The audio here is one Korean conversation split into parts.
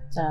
자,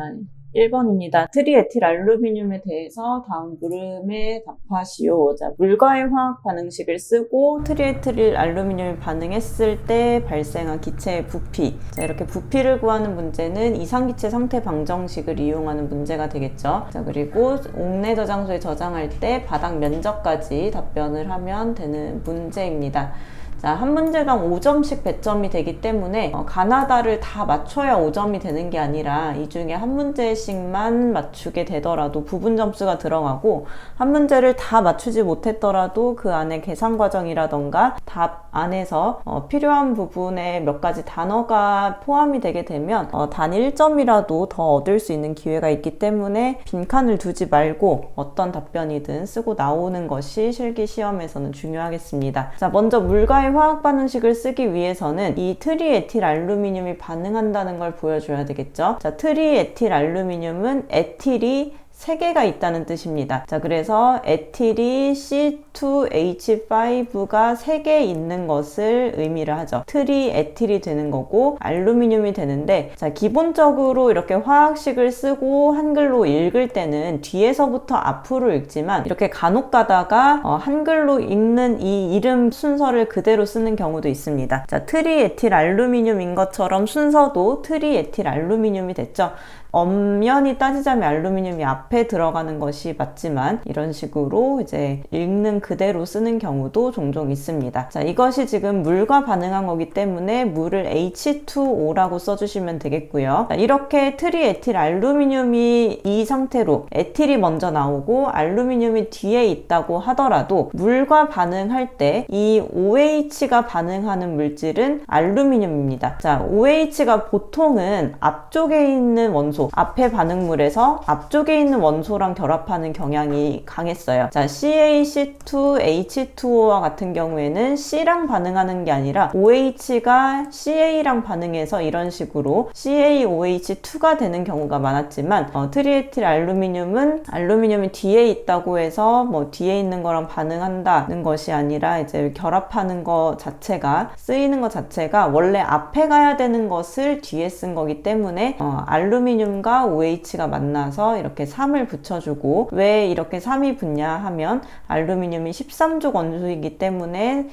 1번입니다. 트리에틸알루미늄에 대해서 다음 물음에 답하시오. 자, 물과의 화학 반응식을 쓰고 트리에틸알루미늄이 반응했을 때 발생한 기체의 부피. 자, 이렇게 부피를 구하는 문제는 이상기체 상태 방정식을 이용하는 문제가 되겠죠. 자, 그리고 옥내 저장소에 저장할 때 바닥 면적까지 답변을 하면 되는 문제입니다. 자, 한 문제당 5점씩 배점이 되기 때문에 가나다를 다 맞춰야 5점이 되는 게 아니라 이 중에 한 문제씩만 맞추게 되더라도 부분 점수가 들어가고, 한 문제를 다 맞추지 못했더라도 그 안에 계산 과정이라던가 답 안에서 필요한 부분에 몇 가지 단어가 포함이 되게 되면 단 1점이라도 더 얻을 수 있는 기회가 있기 때문에 빈칸을 두지 말고 어떤 답변이든 쓰고 나오는 것이 실기 시험에서는 중요하겠습니다. 자, 먼저 물과의 화학 반응식을 쓰기 위해서는 이 트리에틸알루미늄이 반응한다는 걸 보여줘야 되겠죠. 자, 트리에틸알루미늄은 에틸이 3개가 있다는 뜻입니다. 자, 그래서 에틸이 C2H5가 3개 있는 것을 의미를 하죠. 트리에틸이 되는 거고 알루미늄이 되는데, 자, 기본적으로 이렇게 화학식을 쓰고 한글로 읽을 때는 뒤에서부터 앞으로 읽지만 이렇게 간혹 가다가 한글로 읽는 이 이름 순서를 그대로 쓰는 경우도 있습니다. 자, 트리에틸알루미늄인 것처럼 순서도 트리에틸알루미늄이 됐죠. 엄연히 따지자면 알루미늄이 앞에 들어가는 것이 맞지만 이런 식으로 이제 읽는 그대로 쓰는 경우도 종종 있습니다. 자, 이것이 지금 물과 반응한 거기 때문에 물을 H2O라고 써주시면 되겠고요. 자, 이렇게 트리에틸알루미늄이 이 상태로 에틸이 먼저 나오고 알루미늄이 뒤에 있다고 하더라도 물과 반응할 때 이 OH가 반응하는 물질은 알루미늄입니다. 자, OH가 보통은 앞쪽에 있는 원소, 앞에 반응물에서 앞쪽에 있는 원소랑 결합하는 경향이 강했어요. 자, CaC2H2O와 같은 경우에는 C랑 반응하는 게 아니라 OH가 CA랑 반응해서 이런 식으로 CaOH2가 되는 경우가 많았지만 트리에틸알루미늄은 알루미늄이 뒤에 있다고 해서 뭐 뒤에 있는 거랑 반응한다는 것이 아니라 이제 결합하는 것 자체가, 쓰이는 것 자체가 원래 앞에 가야 되는 것을 뒤에 쓴 거기 때문에 알루미늄과 OH가 만나서 이렇게 3을 붙여주고, 왜 이렇게 3이 붙냐 하면 알루미늄이 13족 원소이기 때문에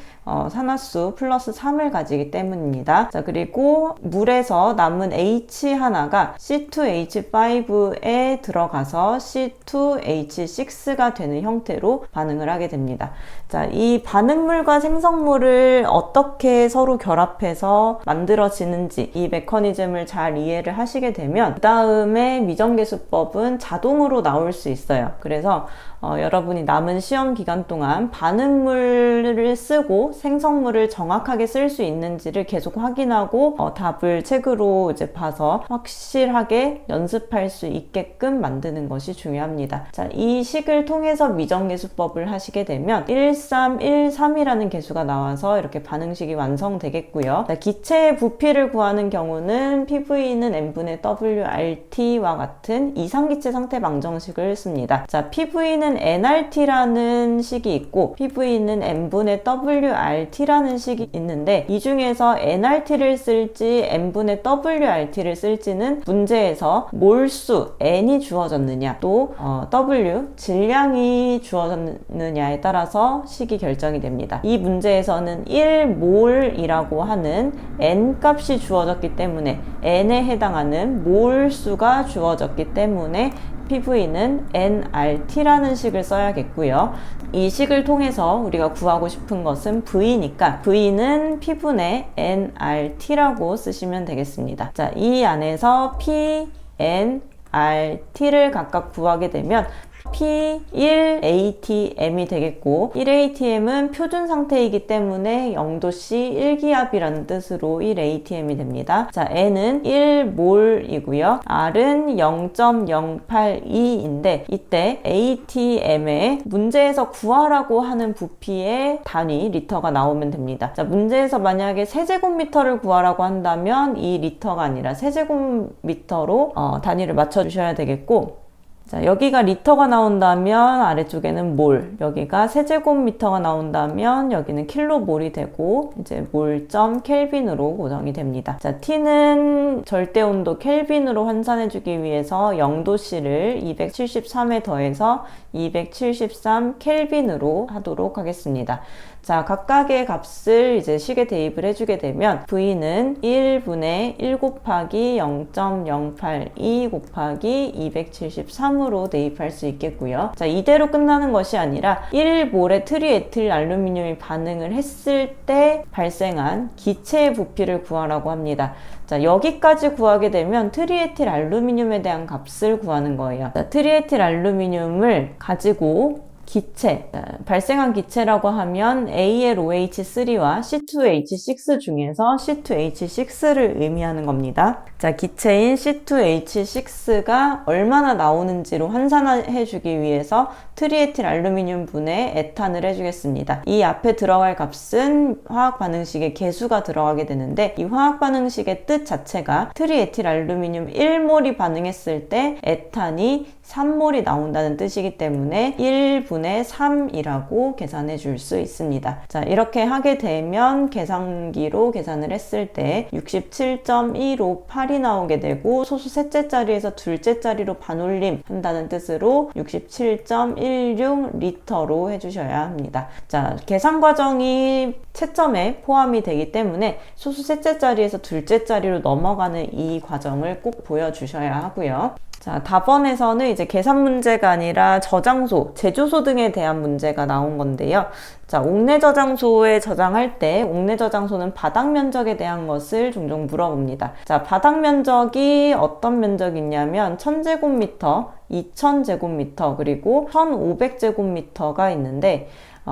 산화수 플러스 3을 가지기 때문입니다. 자, 그리고 물에서 남은 H 하나가 C2H5에 들어가서 C2H6가 되는 형태로 반응을 하게 됩니다. 자, 이 반응물과 생성물을 어떻게 서로 결합해서 만들어지는지 이 메커니즘을 잘 이해를 하시게 되면 그 다음에 미정계수법은 자동으로 나올 수 있어요. 그래서 여러분이 남은 시험 기간 동안 반응물을 쓰고 생성물을 정확하게 쓸 수 있는지를 계속 확인하고 답을 책으로 이제 봐서 확실하게 연습할 수 있게끔 만드는 것이 중요합니다. 자, 이 식을 통해서 미정계수법을 하시게 되면 1313이라는 계수가 나와서 이렇게 반응식이 완성되겠고요. 자, 기체의 부피를 구하는 경우는 PV는 n분의 WRT와 같은 이상기체 상태 방정식을 씁니다. 자, PV는 nRT라는 식이 있고 PV는 n분의 WRT라는 식이 있는데, 이 중에서 nRT를 쓸지 n분의 WRT를 쓸지는 문제에서 몰수 n이 주어졌느냐 또 W 질량이 주어졌느냐에 따라서 식이 결정이 됩니다. 이 문제에서는 1몰이라고 하는 n 값이 주어졌기 때문에 n에 해당하는 몰수가 주어졌기 때문에 PV는 nRT라는 식을 써야겠고요. 이 식을 통해서 우리가 구하고 싶은 것은 V니까 V는 P분의 nRT라고 쓰시면 되겠습니다. 자, 이 안에서 P, N, RT를 각각 구하게 되면 P1ATM이 되겠고, 1ATM은 표준 상태이기 때문에 0도씨 1기압이라는 뜻으로 1ATM이 됩니다. 자, N은 1몰이고요. R은 0.082인데 이때 ATM에 문제에서 구하라고 하는 부피의 단위 리터가 나오면 됩니다. 자, 문제에서 만약에 세제곱미터를 구하라고 한다면 이 리터가 아니라 세제곱미터로 단위를 맞춰주셔야 되겠고, 자, 여기가 리터가 나온다면 아래쪽에는 몰, 여기가 세제곱미터가 나온다면 여기는 킬로몰이 되고 이제 몰점 켈빈으로 고정이 됩니다. 자, T는 절대온도 켈빈으로 환산해주기 위해서 0도씨를 273에 더해서 273 켈빈으로 하도록 하겠습니다. 자, 각각의 값을 이제 식에 대입을 해주게 되면 V는 1분의 1 곱하기 0.082 곱하기 273으로 대입할 수 있겠고요. 자, 이대로 끝나는 것이 아니라 1몰의 트리에틸 알루미늄이 반응을 했을 때 발생한 기체의 부피를 구하라고 합니다. 자, 여기까지 구하게 되면 트리에틸 알루미늄에 대한 값을 구하는 거예요. 자, 트리에틸 알루미늄을 가지고 기체, 발생한 기체라고 하면 AlOH3와 C2H6 중에서 C2H6를 의미하는 겁니다. 자, 기체인 C2H6가 얼마나 나오는지로 환산해 주기 위해서 트리에틸 알루미늄 분에 에탄을 해주겠습니다. 이 앞에 들어갈 값은 화학 반응식의 개수가 들어가게 되는데 이 화학 반응식의 뜻 자체가 트리에틸 알루미늄 1몰이 반응했을 때 에탄이 3몰이 나온다는 뜻이기 때문에 1분의 3이라고 계산해 줄 수 있습니다. 자, 이렇게 하게 되면 계산기로 계산을 했을 때 67.158이 나오게 되고 소수 셋째 자리에서 둘째 자리로 반올림 한다는 뜻으로 67.16리터로 해주셔야 합니다. 자, 계산 과정이 채점에 포함이 되기 때문에 소수 셋째 자리에서 둘째 자리로 넘어가는 이 과정을 꼭 보여주셔야 하고요. 자, 답원에서는 이제 계산 문제가 아니라 저장소, 제조소 등에 대한 문제가 나온 건데요. 자, 옥내 저장소에 저장할 때 옥내 저장소는 바닥 면적에 대한 것을 종종 물어봅니다. 자, 바닥 면적이 어떤 면적이 있냐면 1000제곱미터, 2000제곱미터, 그리고 1500제곱미터가 있는데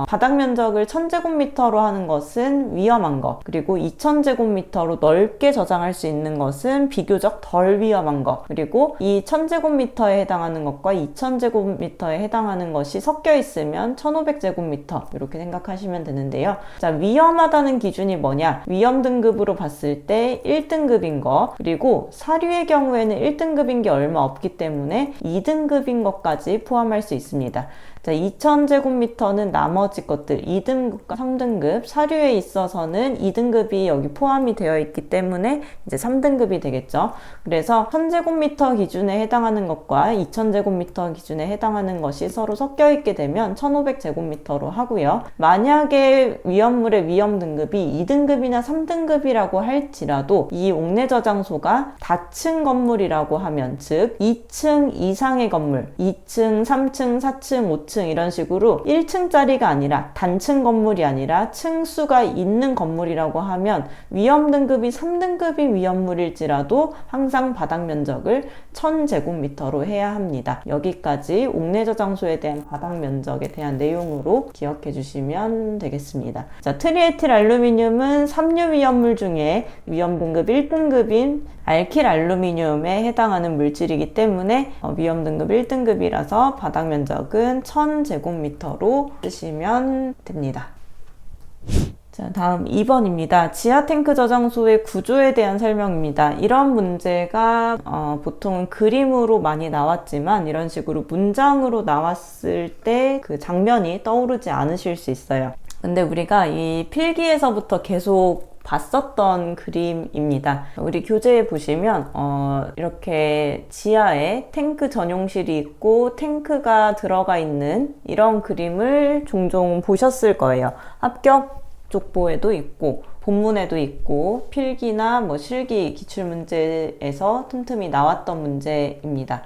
바닥 면적을 1000제곱미터로 하는 것은 위험한 것, 그리고 2000제곱미터로 넓게 저장할 수 있는 것은 비교적 덜 위험한 것, 그리고 이 1000제곱미터에 해당하는 것과 2000제곱미터에 해당하는 것이 섞여 있으면 1500제곱미터 이렇게 생각하시면 되는데요. 자, 위험하다는 기준이 뭐냐? 위험 등급으로 봤을 때 1등급인 거, 그리고 사료의 경우에는 1등급인 게 얼마 없기 때문에 2등급인 것까지 포함할 수 있습니다. 자, 2000제곱미터는 나머지 것들 2등급과 3등급, 사료에 있어서는 2등급이 여기 포함이 되어 있기 때문에 이제 3등급이 되겠죠. 그래서 1000제곱미터 기준에 해당하는 것과 2000제곱미터 기준에 해당하는 것이 서로 섞여 있게 되면 1500제곱미터로 하고요. 만약에 위험물의 위험 등급이 2등급이나 3등급이라고 할지라도 이 옥내 저장소가 다층 건물이라고 하면, 즉 2층 이상의 건물, 2층, 3층, 4층, 5층 이런 식으로 1층짜리가 아니라 단층 건물이 아니라 층수가 있는 건물이라고 하면 위험 등급이 3등급이 위험물일지라도 항상 바닥 면적을 1000제곱미터로 해야 합니다. 여기까지 옥내 저장소에 대한 바닥 면적에 대한 내용으로 기억해 주시면 되겠습니다. 자, 트리에틸 알루미늄은 삼류 위험물 중에 위험 등급 1등급인 알킬 알루미늄에 해당하는 물질이기 때문에 위험 등급 1등급이라서 바닥 면적은 1000제곱미터로 쓰시면 됩니다. 자, 다음 2번입니다. 지하 탱크 저장소의 구조에 대한 설명입니다. 이런 문제가 보통은 그림으로 많이 나왔지만 이런 식으로 문장으로 나왔을 때 그 장면이 떠오르지 않으실 수 있어요. 근데 우리가 이 필기에서부터 계속 봤었던 그림입니다. 우리 교재에 보시면 이렇게 지하에 탱크 전용실이 있고 탱크가 들어가 있는 이런 그림을 종종 보셨을 거예요. 합격 족보에도 있고 본문에도 있고 필기나 실기 기출문제에서 틈틈이 나왔던 문제입니다.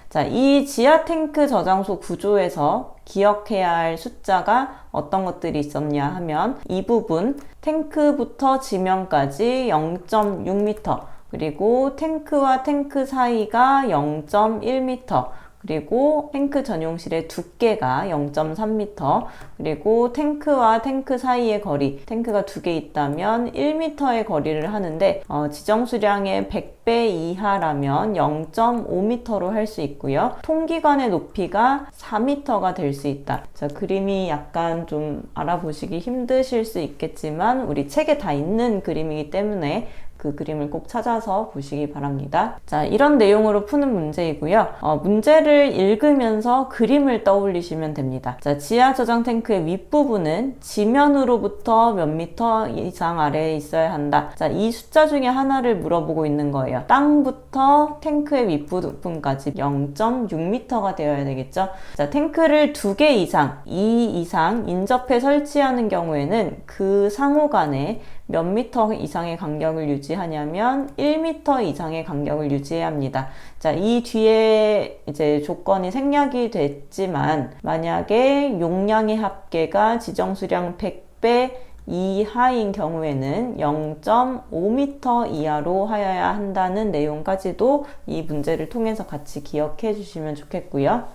자, 이 지하 탱크 저장소 구조에서 기억해야 할 숫자가 어떤 것들이 있었냐 하면 이 부분 탱크부터 지면까지 0.6m, 그리고 탱크와 탱크 사이가 0.1m, 그리고 탱크 전용실의 두께가 0.3m, 그리고 탱크와 탱크 사이의 거리, 탱크가 2개 있다면 1m의 거리를 하는데 지정 수량의 100배 이하라면 0.5m로 할 수 있고요. 통기관의 높이가 4m가 될 수 있다. 자, 그림이 약간 좀 알아보시기 힘드실 수 있겠지만 우리 책에 다 있는 그림이기 때문에 그 그림을 꼭 찾아서 보시기 바랍니다. 자, 이런 내용으로 푸는 문제이고요. 문제를 읽으면서 그림을 떠올리시면 됩니다. 자, 지하 저장 탱크의 윗부분은 지면으로부터 몇 미터 이상 아래에 있어야 한다. 자, 이 숫자 중에 하나를 물어보고 있는 거예요. 땅부터 탱크의 윗부분까지 0.6m가 되어야 되겠죠. 자, 탱크를 2개 이상, 2 이상 인접해 설치하는 경우에는 그 상호 간에 몇 미터 이상의 간격을 유지하냐면 1미터 이상의 간격을 유지해야 합니다. 자, 이 뒤에 이제 조건이 생략이 됐지만 만약에 용량의 합계가 지정 수량 100배 이하인 경우에는 0.5m 이하로 하여야 한다는 내용까지도 이 문제를 통해서 같이 기억해 주시면 좋겠고요.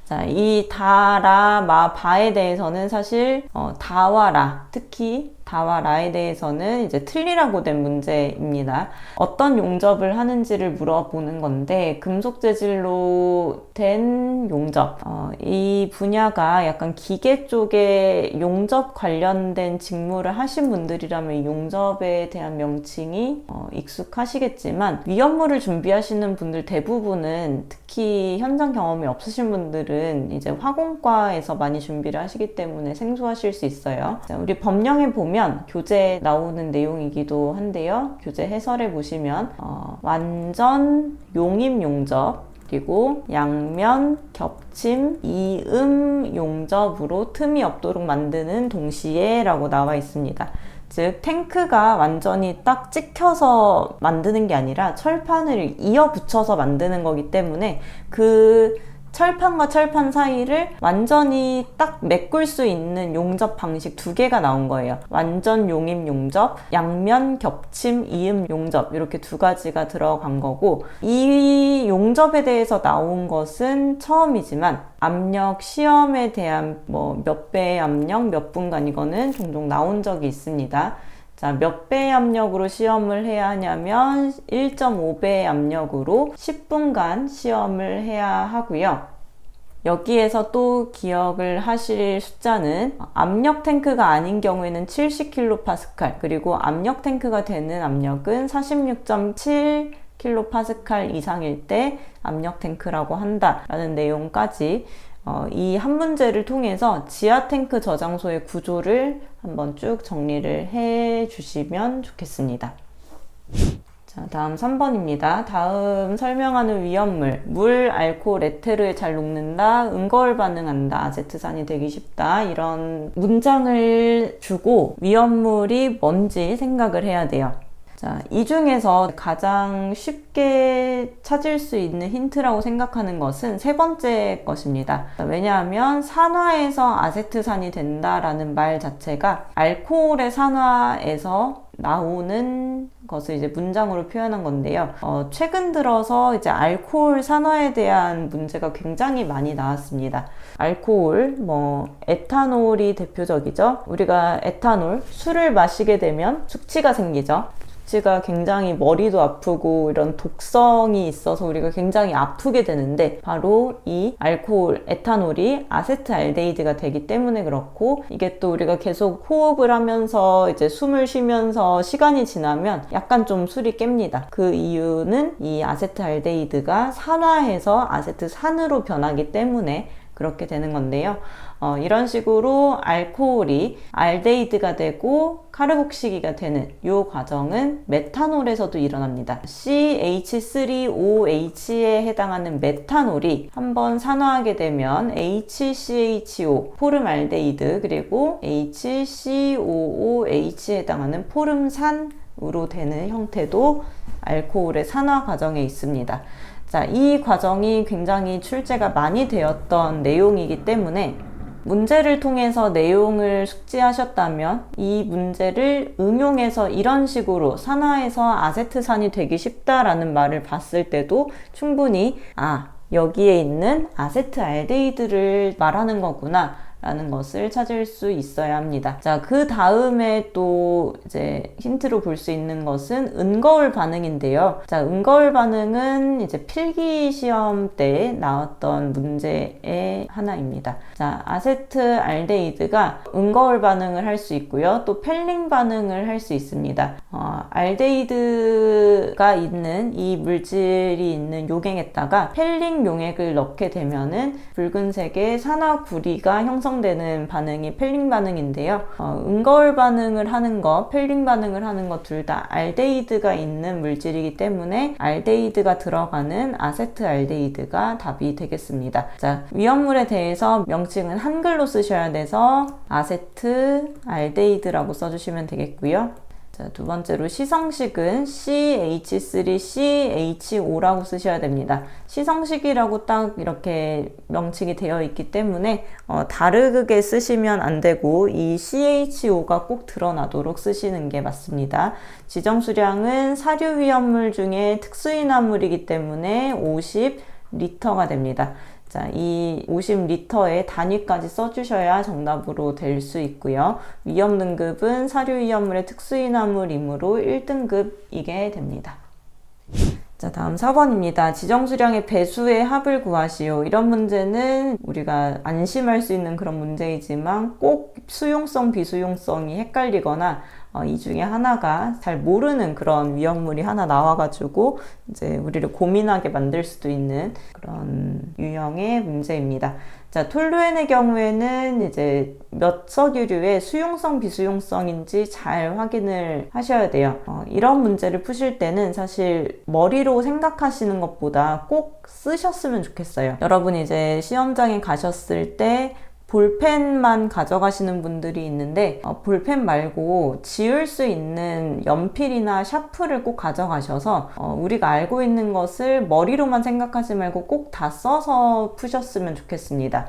자, 이 다, 라, 마, 바에 대해서는 사실 다와 라, 특히 다와 라에 대해서는 이제 틀리라고 된 문제입니다. 어떤 용접을 하는지를 물어보는 건데 금속 재질로 된 용접, 이 분야가 약간 기계 쪽에 용접 관련된 직무를 하신 분들이라면 이 용접에 대한 명칭이 익숙하시겠지만 위험물을 준비하시는 분들 대부분은 특히 현장 경험이 없으신 분들은 이제 화공과에서 많이 준비를 하시기 때문에 생소하실 수 있어요. 자, 우리 법령에 보면 교재에 나오는 내용이기도 한데요. 교재 해설에 보시면 완전 용입 용접, 그리고 양면 겹침 이음 용접으로 틈이 없도록 만드는 동시에 라고 나와 있습니다. 즉 탱크가 완전히 딱 찍혀서 만드는 게 아니라 철판을 이어 붙여서 만드는 거기 때문에 그 철판과 철판 사이를 완전히 딱 메꿀 수 있는 용접 방식 2개가 나온 거예요. 완전 용입 용접, 양면 겹침 이음 용접, 이렇게 2가지가 들어간 거고, 이 용접에 대해서 나온 것은 처음이지만 압력 시험에 대한 몇 배의 압력, 몇 분간 이거는 종종 나온 적이 있습니다. 자, 몇 배의 압력으로 시험을 해야 하냐면 1.5배의 압력으로 10분간 시험을 해야 하고요. 여기에서 또 기억을 하실 숫자는 압력 탱크가 아닌 경우에는 70kPa, 그리고 압력 탱크가 되는 압력은 46.7kPa 이상일 때 압력 탱크라고 한다라는 내용까지 이 한 문제를 통해서 지하 탱크 저장소의 구조를 한번 쭉 정리를 해 주시면 좋겠습니다. 자, 다음 3번입니다. 다음 설명하는 위험물, 물, 알코올, 에테르에 잘 녹는다, 응거울 반응한다, 아제트산이 되기 쉽다, 이런 문장을 주고 위험물이 뭔지 생각을 해야 돼요. 자, 이 중에서 가장 쉽게 찾을 수 있는 힌트라고 생각하는 것은 3번째 것입니다. 왜냐하면 산화에서 아세트산이 된다라는 말 자체가 알코올의 산화에서 나오는 것을 이제 문장으로 표현한 건데요. 최근 들어서 이제 알코올 산화에 대한 문제가 굉장히 많이 나왔습니다. 알코올, 에탄올이 대표적이죠. 우리가 에탄올, 술을 마시게 되면 숙취가 생기죠. 숙취가 굉장히 머리도 아프고 이런 독성이 있어서 우리가 굉장히 아프게 되는데 바로 이 알코올, 에탄올이 아세트알데히드가 되기 때문에 그렇고, 이게 또 우리가 계속 호흡을 하면서 이제 숨을 쉬면서 시간이 지나면 약간 좀 술이 깹니다. 그 이유는 이 아세트알데히드가 산화해서 아세트산으로 변하기 때문에 그렇게 되는 건데요. 이런 식으로 알코올이 알데히드가 되고 카르복시기가 되는 이 과정은 메탄올에서도 일어납니다. CH3OH에 해당하는 메탄올이 한번 산화하게 되면 HCHO, 포름알데히드, 그리고 HCOOH에 해당하는 포름산으로 되는 형태도 알코올의 산화 과정에 있습니다. 자, 이 과정이 굉장히 출제가 많이 되었던 내용이기 때문에 문제를 통해서 내용을 숙지하셨다면 이 문제를 응용해서 이런 식으로 산화해서 아세트산이 되기 쉽다라는 말을 봤을 때도 충분히 여기에 있는 아세트알데히드를 말하는 거구나 라는 것을 찾을 수 있어야 합니다. 자, 그 다음에 또 이제 힌트로 볼 수 있는 것은 은거울 반응인데요. 자, 은거울 반응은 이제 필기 시험 때 나왔던 문제의 하나입니다. 자, 아세트알데히드가 은거울 반응을 할 수 있고요. 또 펠링 반응을 할 수 있습니다. 알데히드가 있는 이 물질이 있는 용액에다가 펠링 용액을 넣게 되면은 붉은색의 산화구리가 형성되는 반응이 펠링 반응인데요. 은거울 반응을 하는 거, 펠링 반응을 하는 거 둘 다 알데히드가 있는 물질이기 때문에 알데히드가 들어가는 아세트알데히드가 답이 되겠습니다. 자, 위험물에 대해서 명칭은 한글로 쓰셔야 돼서 아세트알데히드라고 써주시면 되겠고요. 자, 두 번째로 시성식은 CH3CHO라고 쓰셔야 됩니다. 시성식이라고 딱 이렇게 명칭이 되어 있기 때문에 다르게 쓰시면 안 되고 이 CHO가 꼭 드러나도록 쓰시는 게 맞습니다. 지정수량은 사료위험물 중에 특수인화물이기 때문에 50리터가 됩니다. 자, 이 50리터의 단위까지 써주셔야 정답으로 될 수 있고요. 위험 등급은 사료위험물의 특수인화물이므로 1등급이게 됩니다. 자, 다음 4번입니다. 지정수량의 배수의 합을 구하시오. 이런 문제는 우리가 안심할 수 있는 그런 문제이지만 꼭 수용성, 비수용성이 헷갈리거나 이 중에 하나가 잘 모르는 그런 위험물이 하나 나와가지고 이제 우리를 고민하게 만들 수도 있는 그런 유형의 문제입니다. 자, 톨루엔의 경우에는 이제 몇 석유류의 수용성, 비수용성인지 잘 확인을 하셔야 돼요. 이런 문제를 푸실 때는 사실 머리로 생각하시는 것보다 꼭 쓰셨으면 좋겠어요. 여러분이 이제 시험장에 가셨을 때 볼펜만 가져가시는 분들이 있는데 볼펜 말고 지울 수 있는 연필이나 샤프를 꼭 가져가셔서 우리가 알고 있는 것을 머리로만 생각하지 말고 꼭 다 써서 푸셨으면 좋겠습니다.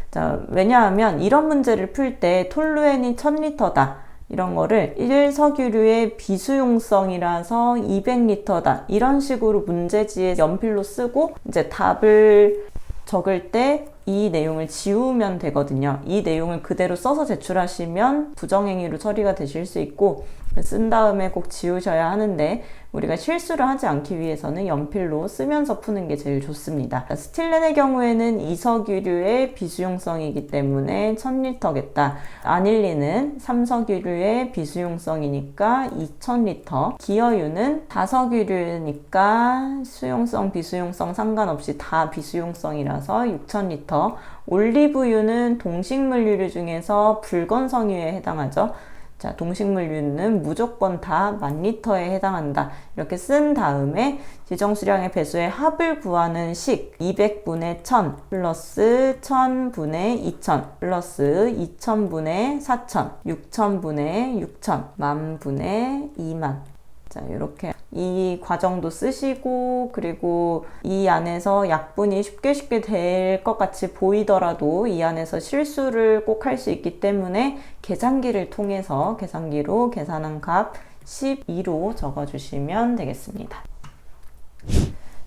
자, 왜냐하면 이런 문제를 풀 때 톨루엔이 1000리터다 이런 거를 1석유류의 비수용성이라서 200리터다 이런 식으로 문제지에 연필로 쓰고 이제 답을 적을 때 이 내용을 지우면 되거든요. 이 내용을 그대로 써서 제출하시면 부정행위로 처리가 되실 수 있고 쓴 다음에 꼭 지우셔야 하는데 우리가 실수를 하지 않기 위해서는 연필로 쓰면서 푸는 게 제일 좋습니다. 스틸렌의 경우에는 이석유류의 비수용성이기 때문에 1000리터겠다. 아닐린은 3석유류의 비수용성이니까 2000리터. 기어유는 4석유류니까 수용성, 비수용성 상관없이 다 비수용성이라서 6000리터. 올리브유는 동식물유류 중에서 불건성유에 해당하죠. 자, 동식물유는 무조건 다 10,000리터에 해당한다. 이렇게 쓴 다음에 지정수량의 배수의 합을 구하는 식 200분의 1000 플러스 1000분의 2000 플러스 2000분의 4000 6000분의 6000 10,000분의 20,000 자, 이렇게 이 과정도 쓰시고 그리고 이 안에서 약분이 쉽게 될 것 같이 보이더라도 이 안에서 실수를 꼭 할 수 있기 때문에 계산기를 통해서 계산기로 계산한 값 12로 적어주시면 되겠습니다.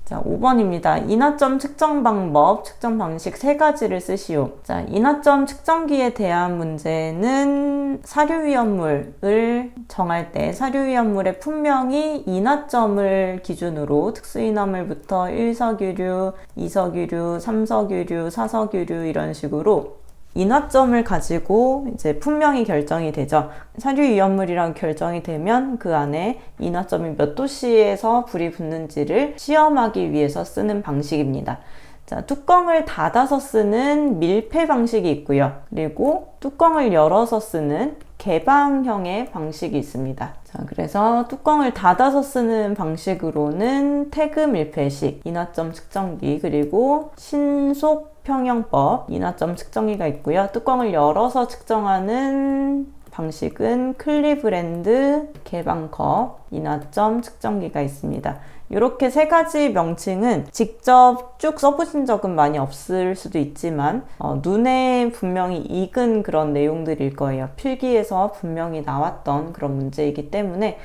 자, 5번입니다. 인하점 측정 방법, 측정 방식 세 가지를 쓰시오. 자, 인하점 측정기에 대한 문제는 사료위험물을 정할 때 사료위험물의 분명히 인하점을 기준으로 특수인화물부터 1석유류, 2석유류, 3석유류, 4석유류 이런 식으로 인하점을 가지고 이제 분명히 결정이 되죠. 사료위험물이랑 결정이 되면 그 안에 인하점이 몇 도씨에서 불이 붙는지를 시험하기 위해서 쓰는 방식입니다. 자, 뚜껑을 닫아서 쓰는 밀폐 방식이 있고요. 그리고 뚜껑을 열어서 쓰는 개방형의 방식이 있습니다. 자, 그래서 뚜껑을 닫아서 쓰는 방식으로는 태그 밀폐식, 인하점 측정기, 그리고 신속 평형법, 인하점 측정기가 있고요. 뚜껑을 열어서 측정하는 방식은 클리브랜드 개방컵, 인하점 측정기가 있습니다. 이렇게 세 가지 명칭은 직접 쭉 써보신 적은 많이 없을 수도 있지만 눈에 분명히 익은 그런 내용들일 거예요. 필기에서 분명히 나왔던 그런 문제이기 때문에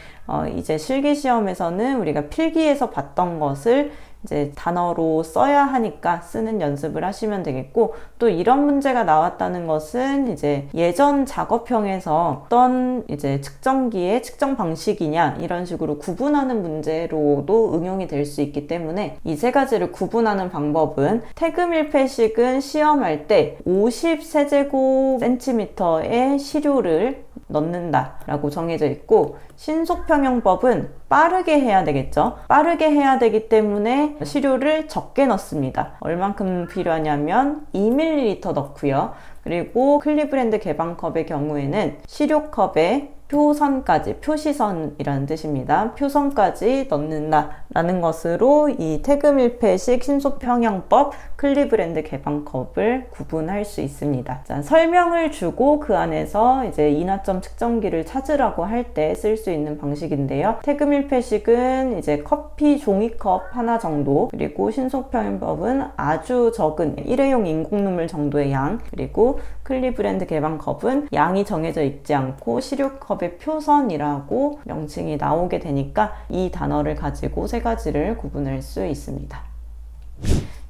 이제 실기시험에서는 우리가 필기에서 봤던 것을 이제 단어로 써야 하니까 쓰는 연습을 하시면 되겠고, 또 이런 문제가 나왔다는 것은 이제 예전 작업형에서 어떤 이제 측정기의 측정 방식이냐 이런 식으로 구분하는 문제로도 응용이 될 수 있기 때문에 이 세 가지를 구분하는 방법은 태그 밀폐식은 시험할 때 50세제곱센티미터의 시료를 넣는다 라고 정해져 있고, 신속평형법은 빠르게 해야 되겠죠. 빠르게 해야 되기 때문에 시료를 적게 넣습니다. 얼만큼 필요하냐면 2ml 넣고요. 그리고 클리브랜드 개방컵의 경우에는 시료컵에 표선까지, 표시선이라는 뜻입니다. 표선까지 넣는다 라는 것으로 이 태그 밀폐식 신속평형법 클리브랜드 개방컵을 구분할 수 있습니다. 자, 설명을 주고 그 안에서 이제 인하점 측정기를 찾으라고 할 때 쓸 수 있는 방식인데요. 태그 밀폐식은 이제 커피 종이컵 하나 정도, 그리고 신속평형법은 아주 적은 일회용 인공눈물 정도의 양, 그리고 클리브랜드 개방컵은 양이 정해져 있지 않고 시료컵의 표선이라고 명칭이 나오게 되니까 이 단어를 가지고 세 가지를 구분할 수 있습니다.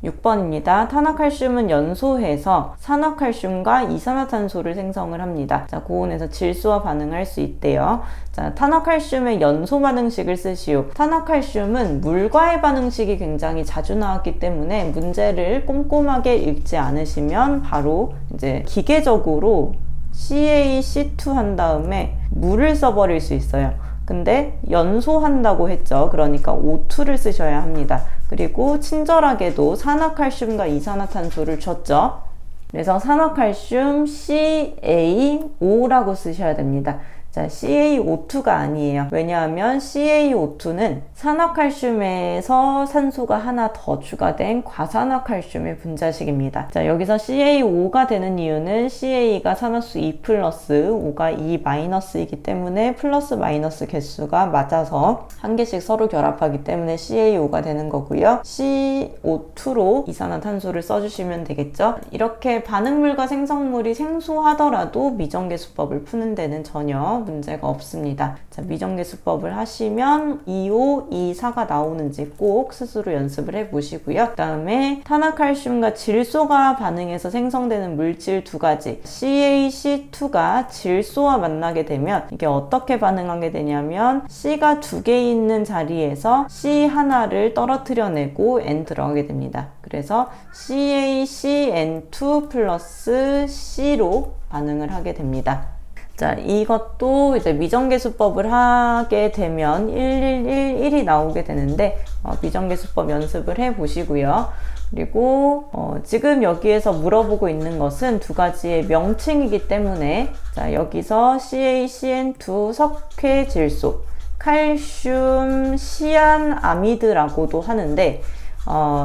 6번입니다. 탄화칼슘은 연소해서 산화칼슘과 이산화탄소를 생성을 합니다. 자, 고온에서 질소와 반응할 수 있대요. 자, 탄화칼슘의 연소 반응식을 쓰시오. 탄화칼슘은 물과의 반응식이 굉장히 자주 나왔기 때문에 문제를 꼼꼼하게 읽지 않으시면 바로 이제 기계적으로 CaC2 한 다음에 물을 써버릴 수 있어요. 근데 연소한다고 했죠. 그러니까 O2를 쓰셔야 합니다. 그리고 친절하게도 산화칼슘과 이산화탄소를 줬죠. 그래서 산화칼슘 CaO라고 쓰셔야 됩니다. 자, CaO2가 아니에요. 왜냐하면 CaO2는 산화칼슘에서 산소가 하나 더 추가된 과산화칼슘의 분자식입니다. 자, 여기서 CaO가 되는 이유는 Ca가 산화수 2 플러스, O가 2 마이너스이기 때문에 플러스 마이너스 개수가 맞아서 한 개씩 서로 결합하기 때문에 CaO가 되는 거고요. CO2로 이산화탄소를 써주시면 되겠죠. 이렇게 반응물과 생성물이 생소하더라도 미정계수법을 푸는 데는 전혀 문제가 없습니다. 자, 미정계수법을 하시면 2O, 2,4가 나오는지 꼭 스스로 연습을 해보시고요. 그 다음에 탄화칼슘과 질소가 반응해서 생성되는 물질 두 가지, CaC2가 질소와 만나게 되면 이게 어떻게 반응하게 되냐면 C가 두 개 있는 자리에서 C 하나를 떨어뜨려내고 N 들어가게 됩니다. 그래서 CaCN2 플러스 C로 반응을 하게 됩니다. 자, 이것도 이제 미정계수법을 하게 되면 1111이 나오게 되는데 미정계수법 연습을 해 보시고요. 그리고 지금 여기에서 물어보고 있는 것은 두 가지의 명칭이기 때문에, 자, 여기서 CaCN2 석회질소, 칼슘 시안아미드라고도 하는데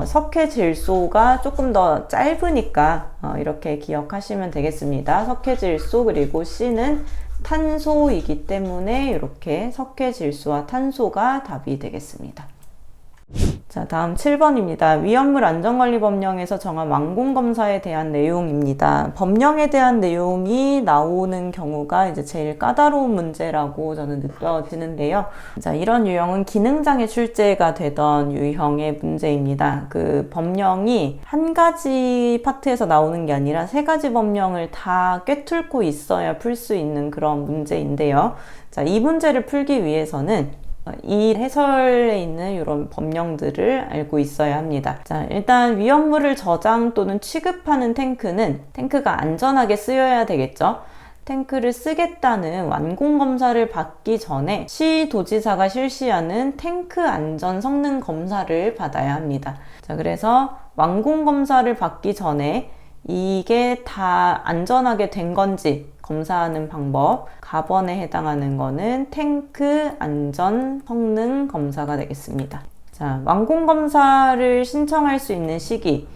석회질소가 조금 더 짧으니까 이렇게 기억하시면 되겠습니다. 석회질소 그리고 C는 탄소이기 때문에 이렇게 석회질소와 탄소가 답이 되겠습니다. 자, 다음 7번입니다. 위험물 안전관리법령에서 정한 완공검사에 대한 내용입니다. 법령에 대한 내용이 나오는 경우가 이제 제일 까다로운 문제라고 저는 느껴지는데요. 자, 이런 유형은 기능장애 출제가 되던 유형의 문제입니다. 그 법령이 한 가지 파트에서 나오는 게 아니라 세 가지 법령을 다 꿰뚫고 있어야 풀 수 있는 그런 문제인데요. 자, 이 문제를 풀기 위해서는 이 해설에 있는 이런 법령들을 알고 있어야 합니다. 자, 일단 위험물을 저장 또는 취급하는 탱크가 안전하게 쓰여야 되겠죠. 탱크를 쓰겠다는 완공검사를 받기 전에 시도지사가 실시하는 탱크 안전 성능 검사를 받아야 합니다. 자, 그래서 완공검사를 받기 전에 이게 다 안전하게 된 건지 검사하는 방법, 가번에 해당하는 거는 탱크 안전 성능 검사가 되겠습니다. 자, 완공검사를 신청할 수 있는 시기,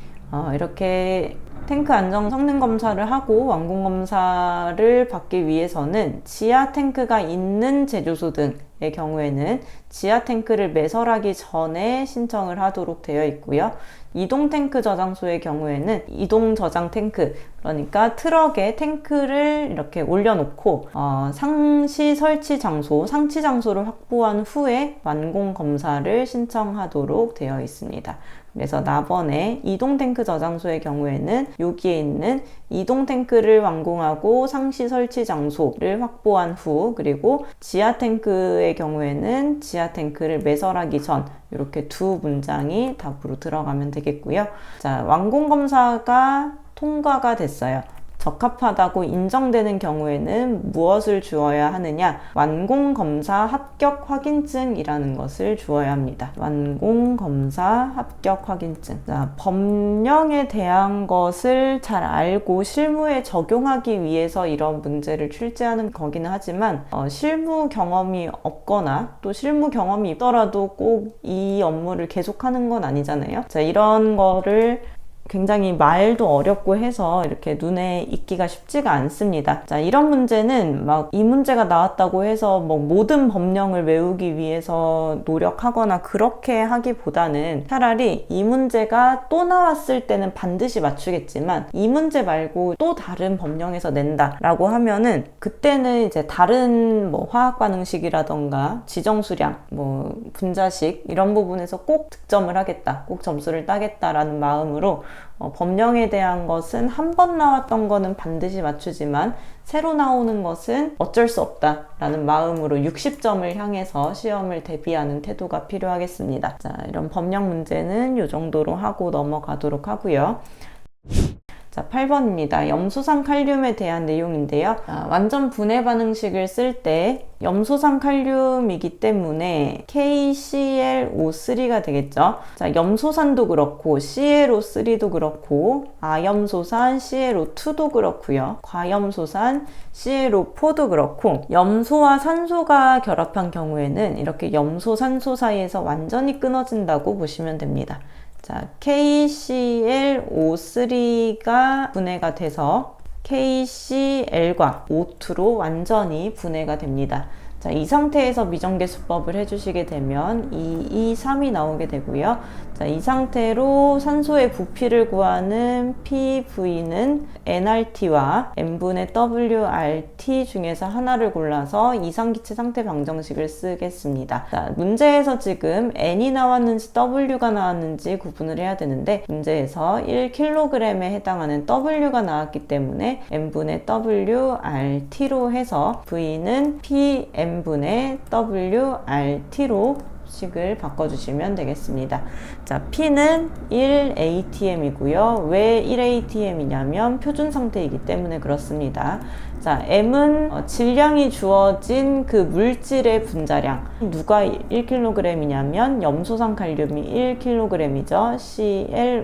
이렇게 탱크 안전 성능 검사를 하고 완공검사를 받기 위해서는 지하 탱크가 있는 제조소 등 탱크의 경우에는 지하 탱크를 매설하기 전에 신청을 하도록 되어 있고요. 이동 탱크 저장소의 경우에는 이동 저장 탱크, 그러니까 트럭에 탱크를 이렇게 올려놓고 상시 설치 장소, 상치 장소를 확보한 후에 완공 검사를 신청하도록 되어 있습니다. 그래서 나번에 이동 탱크 저장소의 경우에는 여기에 있는 이동 탱크를 완공하고 상시 설치 장소를 확보한 후, 그리고 지하 탱크의 경우에는 지하 탱크를 매설하기 전, 이렇게 두 문장이 답으로 들어가면 되겠고요. 자, 완공 검사가 통과가 됐어요. 적합하다고 인정되는 경우에는 무엇을 주어야 하느냐? 완공검사 합격 확인증이라는 것을 주어야 합니다. 완공검사 합격 확인증. 자, 법령에 대한 것을 잘 알고 실무에 적용하기 위해서 이런 문제를 출제하는 거기는 하지만 실무 경험이 없거나 또 실무 경험이 있더라도 꼭 이 업무를 계속하는 건 아니잖아요. 자, 이런 거를 굉장히 말도 어렵고 해서 이렇게 눈에 익기가 쉽지가 않습니다. 자, 이런 문제는 막 이 문제가 나왔다고 해서 뭐 모든 법령을 외우기 위해서 노력하거나 그렇게 하기보다는 차라리 이 문제가 또 나왔을 때는 반드시 맞추겠지만 이 문제 말고 또 다른 법령에서 낸다라고 하면은 그때는 이제 다른 뭐 화학 반응식이라던가 지정수량, 뭐 분자식 이런 부분에서 꼭 득점을 하겠다, 꼭 점수를 따겠다라는 마음으로 법령에 대한 것은 한 번 나왔던 거는 반드시 맞추지만 새로 나오는 것은 어쩔 수 없다라는 마음으로 60점을 향해서 시험을 대비하는 태도가 필요하겠습니다. 자, 이런 법령 문제는 이 정도로 하고 넘어가도록 하고요. 자, 8번입니다. 염소산 칼륨에 대한 내용인데요. 완전 분해 반응식을 쓸 때 염소산 칼륨이기 때문에 KClO3가 되겠죠. 자, 염소산도 그렇고 ClO3도 그렇고 아염소산 ClO2도 그렇고요. 과염소산 ClO4도 그렇고 염소와 산소가 결합한 경우에는 이렇게 염소 산소 사이에서 완전히 끊어진다고 보시면 됩니다. 자, KClO3가 분해가 돼서 KCl과 O2로 완전히 분해가 됩니다. 자, 이 상태에서 미정계 수법을 해주시게 되면 2, 2, 3이 나오게 되고요. 자, 이 상태로 산소의 부피를 구하는 PV는 nRT와 n분의 WRT 중에서 하나를 골라서 이상기체 상태 방정식을 쓰겠습니다. 자, 문제에서 지금 n이 나왔는지 w가 나왔는지 구분을 해야 되는데 문제에서 1kg에 해당하는 w가 나왔기 때문에 n분의 WRT로 해서 V는 Pn분의 WRT로 식을 바꿔주시면 되겠습니다. 자, P는 1atm이고요. 왜 1atm이냐면 표준 상태이기 때문에 그렇습니다. 자, M은 질량이 주어진 그 물질의 분자량. 누가 1kg이냐면 염소산 칼륨이 1kg이죠.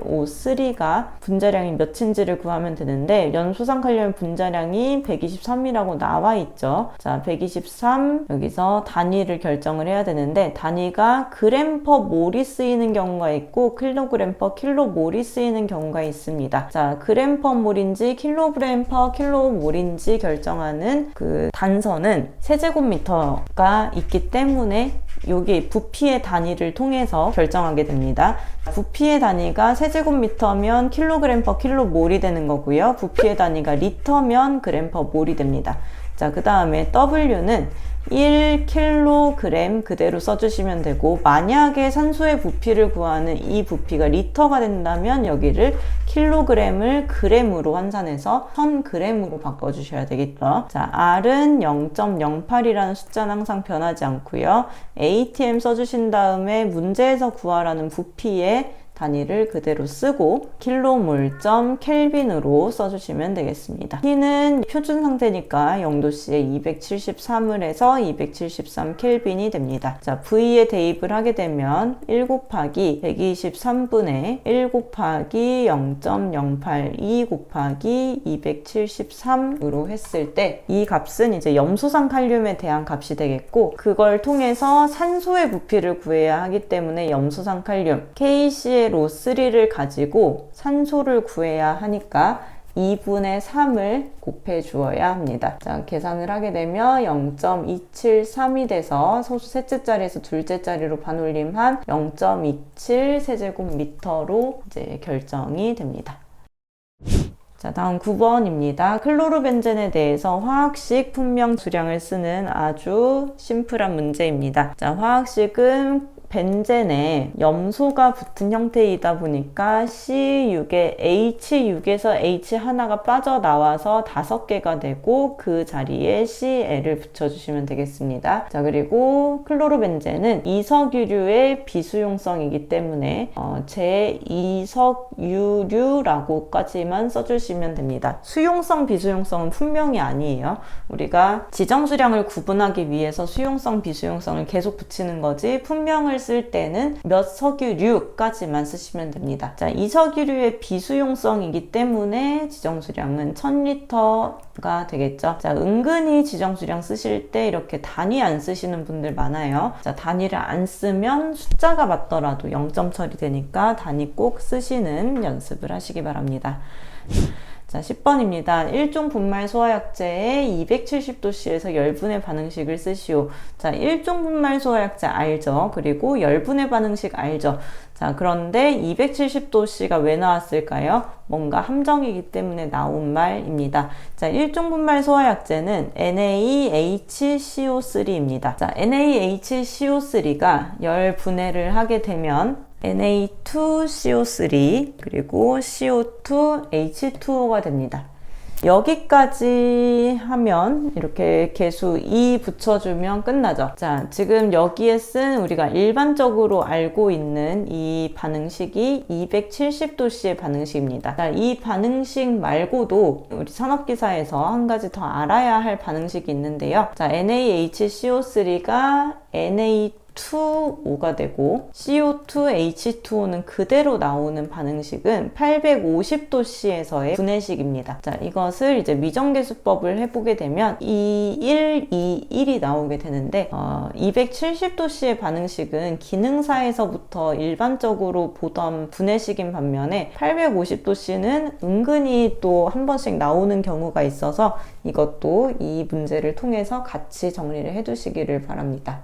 ClO3가 분자량이 몇인지를 구하면 되는데 염소산 칼륨 분자량이 123이라고 나와 있죠. 자, 123 여기서 단위를 결정을 해야 되는데 단위가 그램 퍼 몰이 쓰이는 경우가 있고 킬로그램 퍼 킬로몰이 쓰이는 경우가 있습니다. 자, 그램 퍼 몰인지 킬로그램 퍼 킬로몰인지 결정하는 그 단서는 세제곱미터가 있기 때문에 여기 부피의 단위를 통해서 결정하게 됩니다. 부피의 단위가 세제곱미터면 킬로그램 퍼 킬로몰이 되는 거고요. 부피의 단위가 리터면 그램 퍼 몰이 됩니다. 자, 그 다음에 W는 1kg 그대로 써주시면 되고 만약에 산소의 부피를 구하는 이 부피가 리터가 된다면 여기를 킬로그램을 그램으로 환산해서 1000g으로 바꿔주셔야 되겠죠. 자, R은 0.08이라는 숫자는 항상 변하지 않고요. ATM 써주신 다음에 문제에서 구하라는 부피의 단위를 그대로 쓰고 킬로몰점 켈빈으로 써주시면 되겠습니다. T는 표준 상태니까 0도씨에 273을 해서 273 켈빈이 됩니다. 자, V에 대입을 하게 되면 1 곱하기 123분의 1 곱하기 0.082 곱하기 273으로 했을 때 이 값은 이제 염소산 칼륨에 대한 값이 되겠고 그걸 통해서 산소의 부피를 구해야 하기 때문에 염소산 칼륨 KClO3를 가지고 산소를 구해야 하니까 2분의 3을 곱해 주어야 합니다. 자, 계산을 하게 되면 0.273이 돼서 소수 셋째 자리에서 둘째 자리로 반올림한 0.27 세제곱미터로 이제 결정이 됩니다. 자, 다음 9번입니다. 클로로벤젠에 대해서 화학식 분명 수량을 쓰는 아주 심플한 문제입니다. 자, 화학식은 벤젠에 염소가 붙은 형태이다 보니까 C6에 H6에서 H 하나가 빠져나와서 5개가 되고 그 자리에 Cl을 붙여주시면 되겠습니다. 자, 그리고 클로로벤젠은 이석유류의 비수용성이기 때문에 제2석유류라고까지만 써주시면 됩니다. 수용성, 비수용성은 분명히 아니에요. 우리가 지정수량을 구분하기 위해서 수용성, 비수용성을 계속 붙이는 거지 분명을 쓸 때는 몇 석유류까지만 쓰시면 됩니다. 자, 이석유류의 비수용성이기 때문에 지정수량은 1000리터가 되겠죠. 자, 은근히 지정수량 쓰실 때 이렇게 단위 안 쓰시는 분들 많아요. 자, 단위를 안 쓰면 숫자가 맞더라도 0점 처리되니까 단위 꼭 쓰시는 연습을 하시기 바랍니다. 자, 10번입니다. 1종 분말 소화약제에 270도씨에서 열분의 반응식을 쓰시오. 자, 1종 분말 소화약제 알죠? 그리고 열분의 반응식 알죠? 자, 그런데 270도씨가 왜 나왔을까요? 뭔가 함정이기 때문에 나온 말입니다. 자, 1종 분말 소화약제는 NaHCO3입니다. 자, NaHCO3가 열 분해를 하게 되면 Na2CO3 그리고 CO2H2O가 됩니다. 여기까지 하면 이렇게 계수 2 붙여주면 끝나죠. 자, 지금 여기에 쓴 우리가 일반적으로 알고 있는 이 반응식이 270도씨의 반응식입니다. 자, 이 반응식 말고도 우리 산업기사에서 한 가지 더 알아야 할 반응식이 있는데요. 자, NaHCO3가 Na2O2가 되고 CO2H2O는 그대로 나오는 반응식은 850도씨에서의 분해식입니다. 자, 이것을 이제 미정계수법을 해보게 되면 21, 21이 나오게 되는데 270도씨의 반응식은 기능사에서부터 일반적으로 보던 분해식인 반면에 850도씨는 은근히 또 한 번씩 나오는 경우가 있어서 이것도 이 문제를 통해서 같이 정리를 해두시기를 바랍니다.